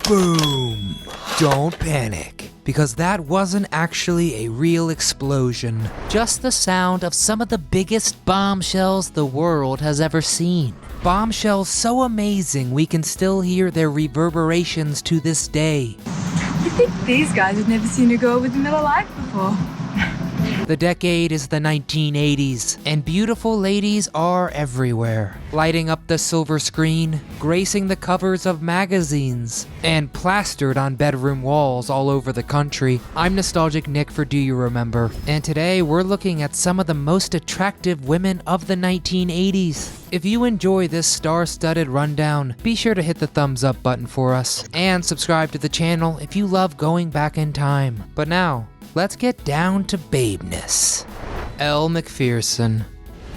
Boom! Don't panic, because that wasn't actually a real explosion. Just the sound of some of the biggest bombshells the world has ever seen. Bombshells so amazing we can still hear their reverberations to this day. I think these guys have never seen a girl with a Miller Lite before. The decade is the 1980s, and beautiful ladies are everywhere, lighting up the silver screen, gracing the covers of magazines, and plastered on bedroom walls all over the country. I'm Nostalgic Nick for Do You Remember, and today we're looking at some of the most attractive women of the 1980s. If you enjoy this star-studded rundown, be sure to hit the thumbs up button for us, and subscribe to the channel if you love going back in time. But now, let's get down to babeness. Elle McPherson.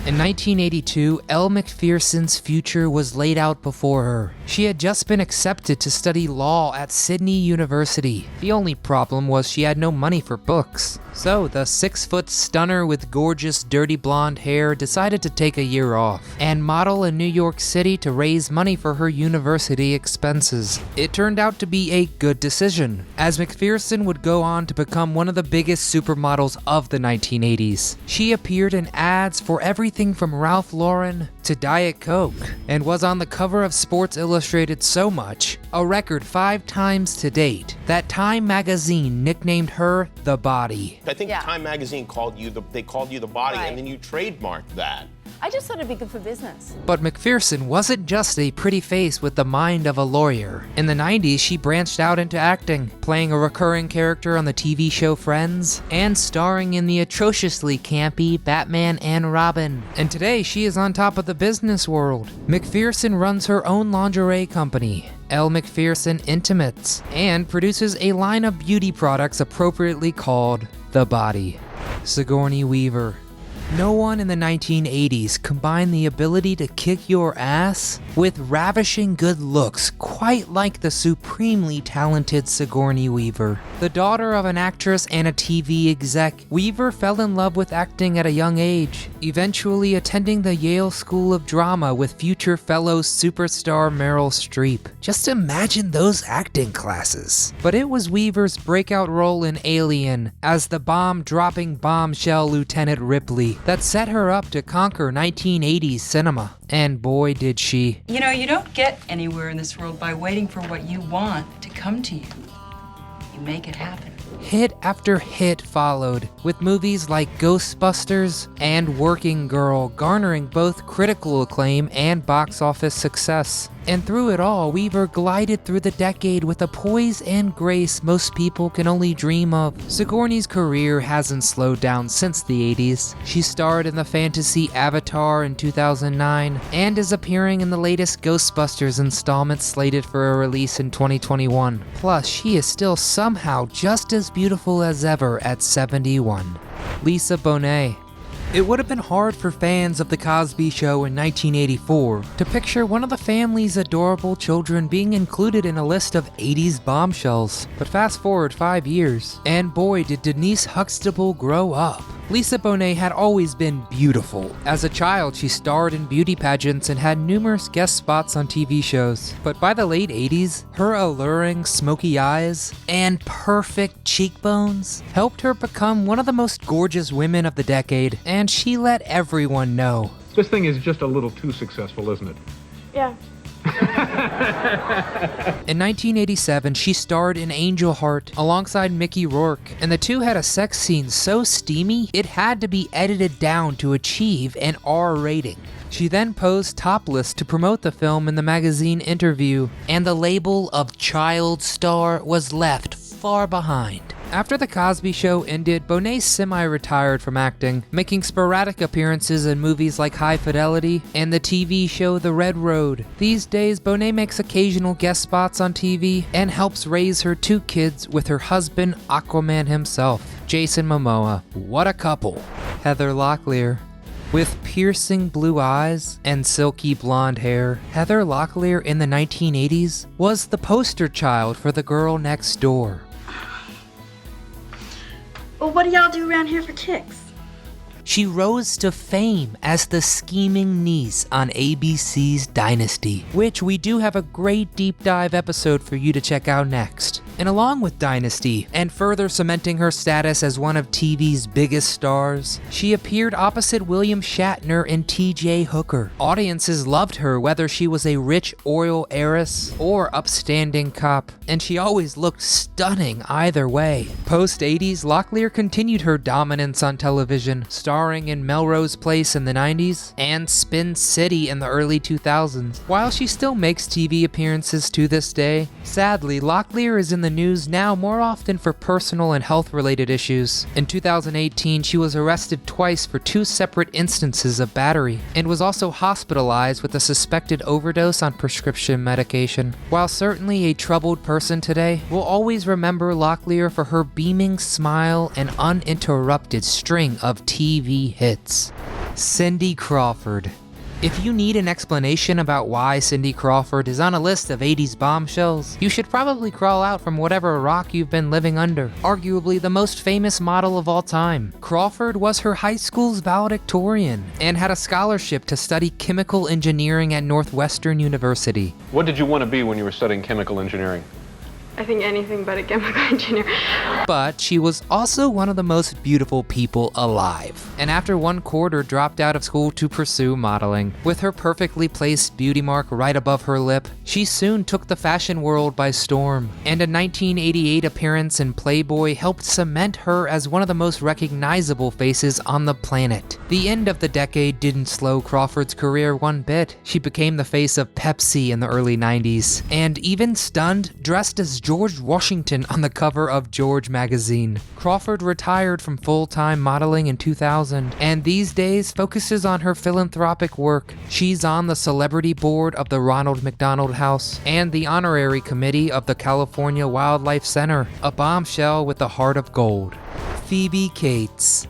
In 1982, Elle McPherson's future was laid out before her. She had just been accepted to study law at Sydney University. The only problem was she had no money for books. So the 6-foot stunner with gorgeous dirty blonde hair decided to take a year off and model in New York City to raise money for her university expenses. It turned out to be a good decision, as McPherson would go on to become one of the biggest supermodels of the 1980s. She appeared in ads for everything from Ralph Lauren to Diet Coke, and was on the cover of Sports Illustrated so much, a record 5 times to date, that Time magazine nicknamed her the Body. I think Time magazine called you the Body, Right. and then you trademarked that. I just thought it'd be good for business. But McPherson wasn't just a pretty face with the mind of a lawyer. In the 90s, she branched out into acting, playing a recurring character on the TV show Friends, and starring in the atrociously campy Batman and Robin. And today, she is on top of the business world. McPherson runs her own lingerie company, Elle McPherson Intimates, and produces a line of beauty products appropriately called The Body. Sigourney Weaver. No one in the 1980s combined the ability to kick your ass with ravishing good looks quite like the supremely talented Sigourney Weaver. The daughter of an actress and a TV exec, Weaver fell in love with acting at a young age, eventually attending the Yale School of Drama with future fellow superstar Meryl Streep. Just imagine those acting classes. But it was Weaver's breakout role in Alien as the bomb-dropping bombshell Lieutenant Ripley that set her up to conquer 1980s cinema. And boy did she. You know, you don't get anywhere in this world by waiting for what you want to come to you. You make it happen. Hit after hit followed, with movies like Ghostbusters and Working Girl garnering both critical acclaim and box office success. And through it all, Weaver glided through the decade with a poise and grace most people can only dream of. Sigourney's career hasn't slowed down since the 80s. She starred in the fantasy Avatar in 2009 and is appearing in the latest Ghostbusters installment slated for a release in 2021. Plus, she is still somehow just as beautiful as ever at 71. Lisa Bonet. It would have been hard for fans of The Cosby Show in 1984 to picture one of the family's adorable children being included in a list of 80s bombshells. But fast forward 5 years, and boy did Denise Huxtable grow up. Lisa Bonet had always been beautiful. As a child, she starred in beauty pageants and had numerous guest spots on TV shows. But by the late 80s, her alluring smoky eyes and perfect cheekbones helped her become one of the most gorgeous women of the decade, and she let everyone know. This thing is just a little too successful, isn't it? Yeah. In 1987, she starred in Angel Heart alongside Mickey Rourke, and the two had a sex scene so steamy it had to be edited down to achieve an R rating. She then posed topless to promote the film in the magazine Interview, and the label of child star was left far behind. After The Cosby Show ended, Bonet semi-retired from acting, making sporadic appearances in movies like High Fidelity and the TV show The Red Road. These days, Bonet makes occasional guest spots on TV and helps raise her 2 kids with her husband, Aquaman himself, Jason Momoa. What a couple. Heather Locklear. With piercing blue eyes and silky blonde hair, Heather Locklear in the 1980s was the poster child for the girl next door. Well, what do y'all do around here for kicks? she rose to fame as the scheming niece on ABC's Dynasty, which we do have a great deep dive episode for you to check out next. And along with Dynasty, and further cementing her status as one of TV's biggest stars, she appeared opposite William Shatner in T.J. Hooker. Audiences loved her whether she was a rich oil heiress or upstanding cop, and she always looked stunning either way. Post-80s, Locklear continued her dominance on television, starring in Melrose Place in the 90s and Spin City in the early 2000s. While she still makes TV appearances to this day, sadly, Locklear is in the news now more often for personal and health-related issues. In 2018, she was arrested twice for 2 separate instances of battery, and was also hospitalized with a suspected overdose on prescription medication. While certainly a troubled person today, we'll always remember Locklear for her beaming smile and uninterrupted string of TV hits. Cindy Crawford. If you need an explanation about why Cindy Crawford is on a list of 80s bombshells, you should probably crawl out from whatever rock you've been living under. Arguably the most famous model of all time, Crawford was her high school's valedictorian and had a scholarship to study chemical engineering at Northwestern University. What did you want to be when you were studying chemical engineering? I think anything but a chemical engineer. But she was also one of the most beautiful people alive, and after 1 quarter dropped out of school to pursue modeling. With her perfectly placed beauty mark right above her lip, she soon took the fashion world by storm, and a 1988 appearance in Playboy helped cement her as one of the most recognizable faces on the planet. The end of the decade didn't slow Crawford's career one bit. She became the face of Pepsi in the early 90s, and even stunned, dressed as George Washington on the cover of George magazine. Crawford retired from full-time modeling in 2000, and these days focuses on her philanthropic work. She's on the celebrity board of the Ronald McDonald House and the honorary committee of the California Wildlife Center, a bombshell with a heart of gold. Phoebe Cates.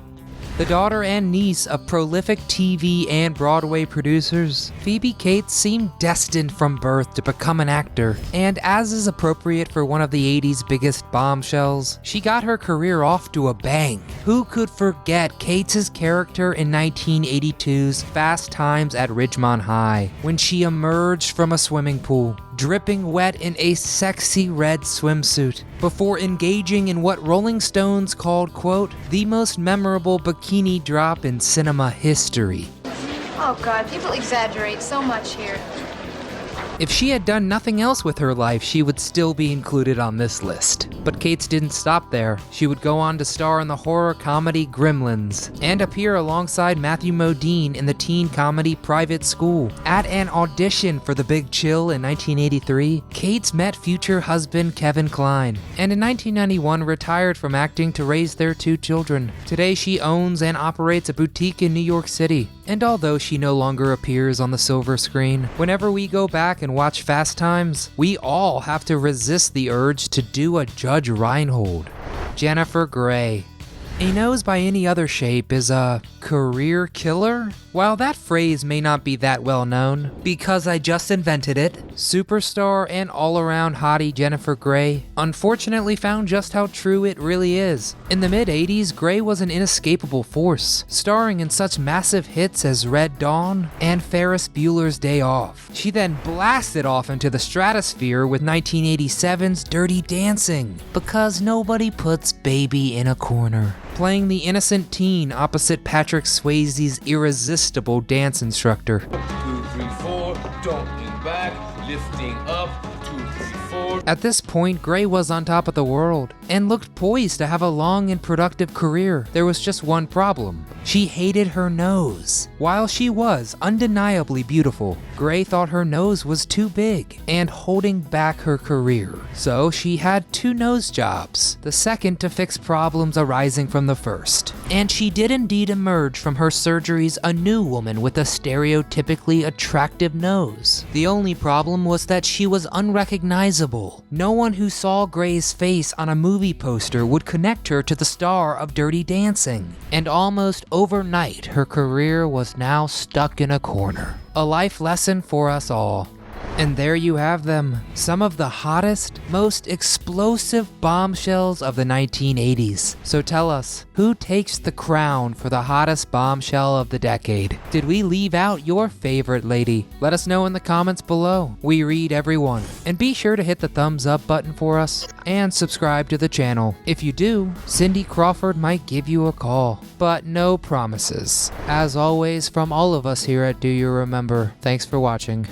The daughter and niece of prolific TV and Broadway producers, Phoebe Cates seemed destined from birth to become an actor, and as is appropriate for one of the 80s biggest bombshells, she got her career off to a bang. Who could forget Cates' character in 1982's Fast Times at Ridgemont High, when she emerged from a swimming pool, dripping wet in a sexy red swimsuit, before engaging in what Rolling Stones called, quote, the most memorable bikini drop in cinema history. Oh God, people exaggerate so much here. If she had done nothing else with her life, she would still be included on this list. But Cates didn't stop there. She would go on to star in the horror comedy Gremlins, and appear alongside Matthew Modine in the teen comedy Private School. At an audition for The Big Chill in 1983, Cates met future husband Kevin Kline, and in 1991 retired from acting to raise their 2 children. Today she owns and operates a boutique in New York City, and although she no longer appears on the silver screen, whenever we go back and watch Fast Times, we all have to resist the urge to do a Judge Reinhold. Jennifer Grey. A nose by any other shape is a career killer? While that phrase may not be that well known, because I just invented it, superstar and all-around hottie Jennifer Grey unfortunately found just how true it really is. In the mid-80s, Grey was an inescapable force, starring in such massive hits as Red Dawn and Ferris Bueller's Day Off. She then blasted off into the stratosphere with 1987's Dirty Dancing, because nobody puts baby in a corner, playing the innocent teen opposite Patrick Swayze's irresistible dance instructor. 2, 3, 4, don't lean back, lifting up, 2, 3, 4. At this point, Grey was on top of the world, and looked poised to have a long and productive career. There was just one problem. She hated her nose. While she was undeniably beautiful, Grey thought her nose was too big and holding back her career. So she had 2 nose jobs, the second to fix problems arising from the first. And she did indeed emerge from her surgeries a new woman with a stereotypically attractive nose. The only problem was that she was unrecognizable. No one who saw Grey's face on a movie poster would connect her to the star of Dirty Dancing. And almost overnight, her career was now stuck in a corner. A life lesson for us all. And there you have them, some of the hottest, most explosive bombshells of the 1980s. So tell us, who takes the crown for the hottest bombshell of the decade? Did we leave out your favorite lady? Let us know in the comments below. We read everyone. And be sure to hit the thumbs up button for us and subscribe to the channel. If you do, Cindy Crawford might give you a call, but no promises. As always, from all of us here at Do You Remember, thanks for watching.